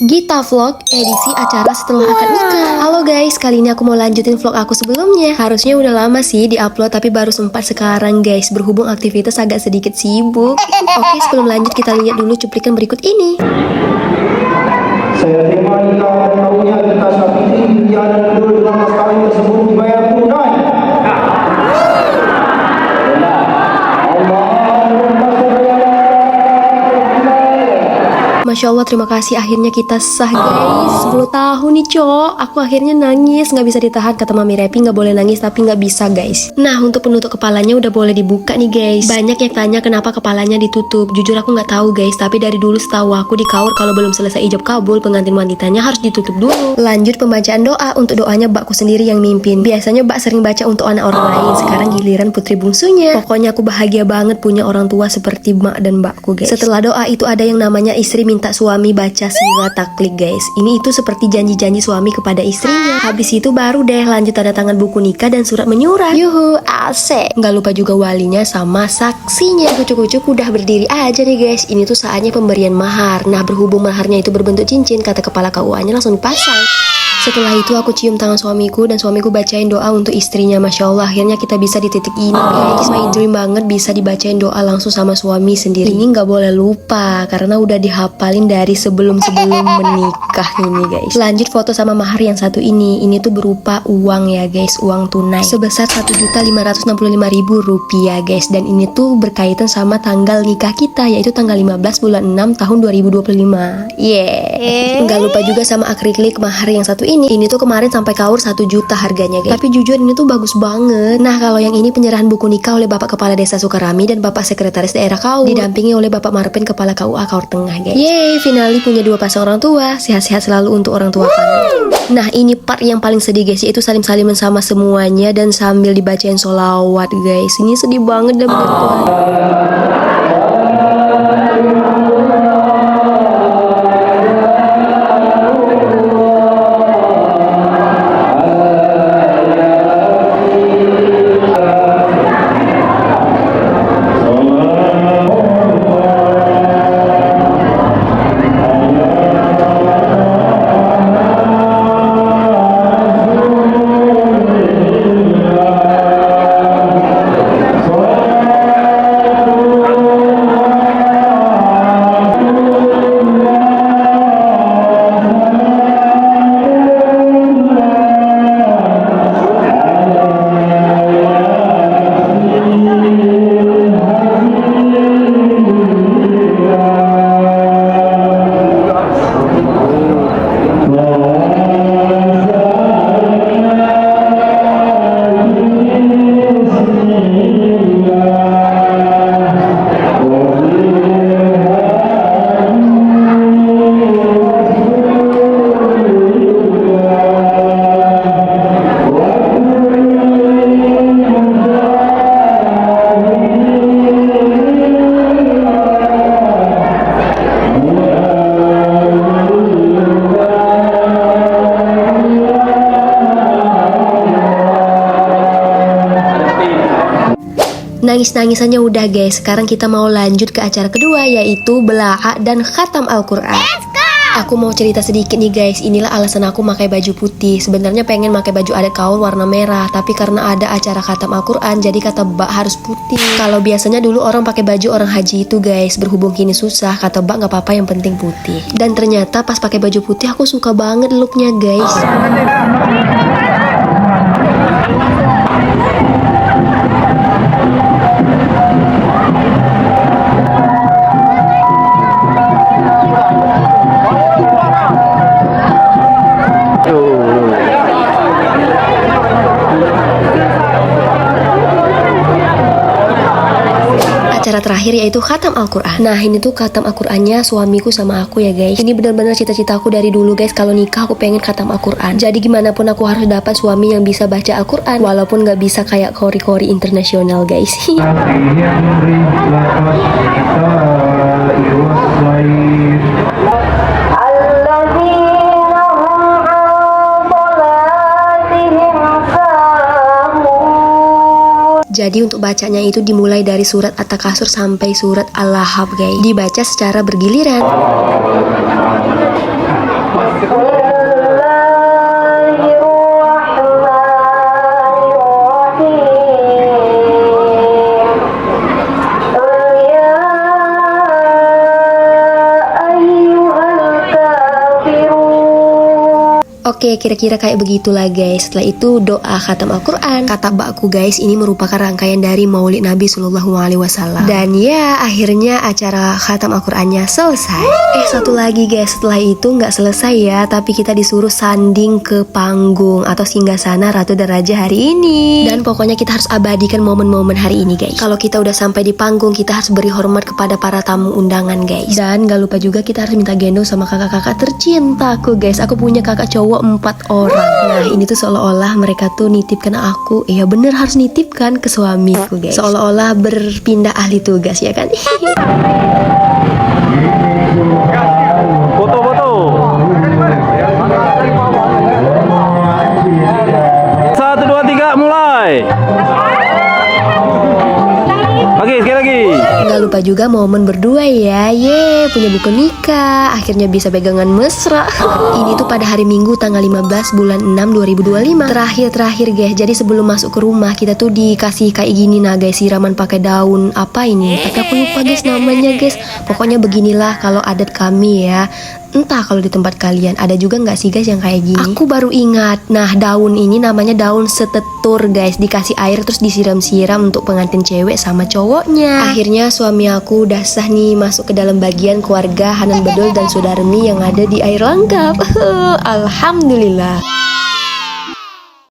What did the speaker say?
Gita Vlog, edisi acara setelah akad nikah. Halo guys, kali ini aku mau lanjutin vlog aku sebelumnya. Harusnya udah lama sih diupload, tapi baru sempat sekarang guys, berhubung aktivitas agak sedikit sibuk. Oke, sebelum lanjut kita lihat dulu cuplikan berikut ini. Saya terima nikah dan kawinnya kita Syafii berjalan kedua dengan mas kawin tersebut dibayar tunai. Masya Allah, terima kasih, akhirnya kita sah guys. 10 tahun nih cok. Aku akhirnya nangis, nggak bisa ditahan. Kata Mami Repi nggak boleh nangis, tapi nggak bisa guys. Nah, untuk penutup kepalanya udah boleh dibuka nih guys. Banyak yang tanya kenapa kepalanya ditutup. Jujur aku nggak tahu guys, tapi dari dulu setahu aku di kaur kalau belum selesai ijab kabul, pengantin wanitanya harus ditutup dulu. Lanjut pembacaan doa. Untuk doanya bakku sendiri yang mimpin. Biasanya bak sering baca untuk anak orang lain, sekarang giliran putri bungsunya. Pokoknya aku bahagia banget punya orang tua seperti mak dan bakku guys. Setelah doa itu ada yang namanya istri minta suami baca sirat taklik guys. Ini itu seperti janji-janji suami kepada istrinya. Habis itu baru deh lanjut tanda tangan buku nikah dan surat menyurat. Yuhu, asik. Nggak lupa juga walinya sama saksinya. Kucuk-kucuk udah berdiri aja nih guys. Ini tuh saatnya pemberian mahar. Nah, berhubung maharnya itu berbentuk cincin, kata kepala KUA-nya langsung dipasang. Setelah itu aku cium tangan suamiku dan suamiku bacain doa untuk istrinya. Masya Allah, akhirnya kita bisa di titik ini guys. My dream banget bisa dibacain doa langsung sama suami sendiri. Ini nggak boleh lupa karena udah dihafalin dari sebelum menikah ini guys. Lanjut foto sama mahar yang satu ini. Ini tuh berupa uang ya guys, uang tunai sebesar 1.565.000 rupiah guys. Dan ini tuh berkaitan sama tanggal nikah kita, yaitu tanggal 15 bulan 6 tahun 2025. Nggak lupa juga sama akrilik mahar yang satu ini tuh kemarin sampai kaur 1 juta harganya guys. Tapi jujur ini tuh bagus banget. Nah, kalau yang ini penyerahan buku nikah oleh Bapak Kepala Desa Sukarami dan Bapak Sekretaris Daerah Kaur, didampingi oleh Bapak Marpen Kepala KUA Kaur Tengah guys. Yeay, finally punya 2 pasang orang tua. Sehat-sehat selalu untuk orang tua kami. Nah, ini part yang paling sedih guys, yaitu salim-saliman sama semuanya dan sambil dibacain sholawat guys. Ini sedih banget dan bertuah. Nangis-nangisannya udah guys. Sekarang kita mau lanjut ke acara kedua, yaitu bela'a dan khatam Al-Quran. Aku mau cerita sedikit nih guys. Inilah alasan aku pakai baju putih. Sebenarnya pengen pakai baju adat kaur warna merah, tapi karena ada acara khatam Al-Quran, jadi kata Mbak harus putih. Kalau biasanya dulu orang pakai baju orang haji itu guys, berhubung kini susah, kata Mbak nggak apa-apa yang penting putih. Dan ternyata pas pakai baju putih aku suka banget looknya guys. Acara terakhir yaitu khatam Al-Quran. Nah, ini tuh khatam Al-Qurannya suamiku sama aku ya guys. Ini benar-benar cita-cita aku dari dulu guys. Kalau nikah aku pengen khatam Al-Quran. Jadi gimana pun aku harus dapat suami yang bisa baca Al-Quran, walaupun gak bisa kayak kori-kori internasional guys. Jadi untuk bacanya itu dimulai dari surat At-Takasur sampai surat Al-Lahab guys. Dibaca secara bergiliran. Oke, kira-kira kayak begitulah guys. Setelah itu doa khatam Al-Quran. Kata mbakku guys, ini merupakan rangkaian dari Maulid Nabi Shallallahu Alaihi Wasallam. Dan ya, akhirnya acara khatam Al-Qurannya selesai. Satu lagi guys, setelah itu nggak selesai ya, tapi kita disuruh sanding ke panggung atau singgasana Ratu dan Raja hari ini. Dan pokoknya kita harus abadikan momen-momen hari ini guys. Kalau kita udah sampai di panggung, kita harus beri hormat kepada para tamu undangan guys. Dan gak lupa juga kita harus minta gendong sama kakak-kakak tercintaku guys. Aku punya kakak cowok 4 orang. Nah ini tuh seolah-olah mereka tuh nitipkan aku. Iya bener, harus nitipkan ke suamiku guys. Seolah-olah berpindah ahli tugas ya kan. Foto-foto. 1, 2, 3 mulai. Oke, sekali lagi. Gak lupa juga momen berdua ya. Punya buku nikah. Akhirnya bisa pegangan mesra. Ini tuh pada hari Minggu tanggal 15 bulan 6 2025. Terakhir guys. Jadi sebelum masuk ke rumah kita tuh dikasih kayak gini nah guys, siraman pakai daun apa ini? Tapi aku lupa guys namanya guys. Pokoknya beginilah kalau adat kami ya. Entah kalau di tempat kalian ada juga nggak sih guys yang kayak gini? Aku baru ingat. Nah daun ini namanya daun setetur guys. Dikasih air terus disiram-siram untuk pengantin cewek sama cowoknya. Akhirnya suami aku udah sah nih masuk ke dalam bagian keluarga Hanan Bedul dan Sudarmi yang ada di air lengkap. Alhamdulillah.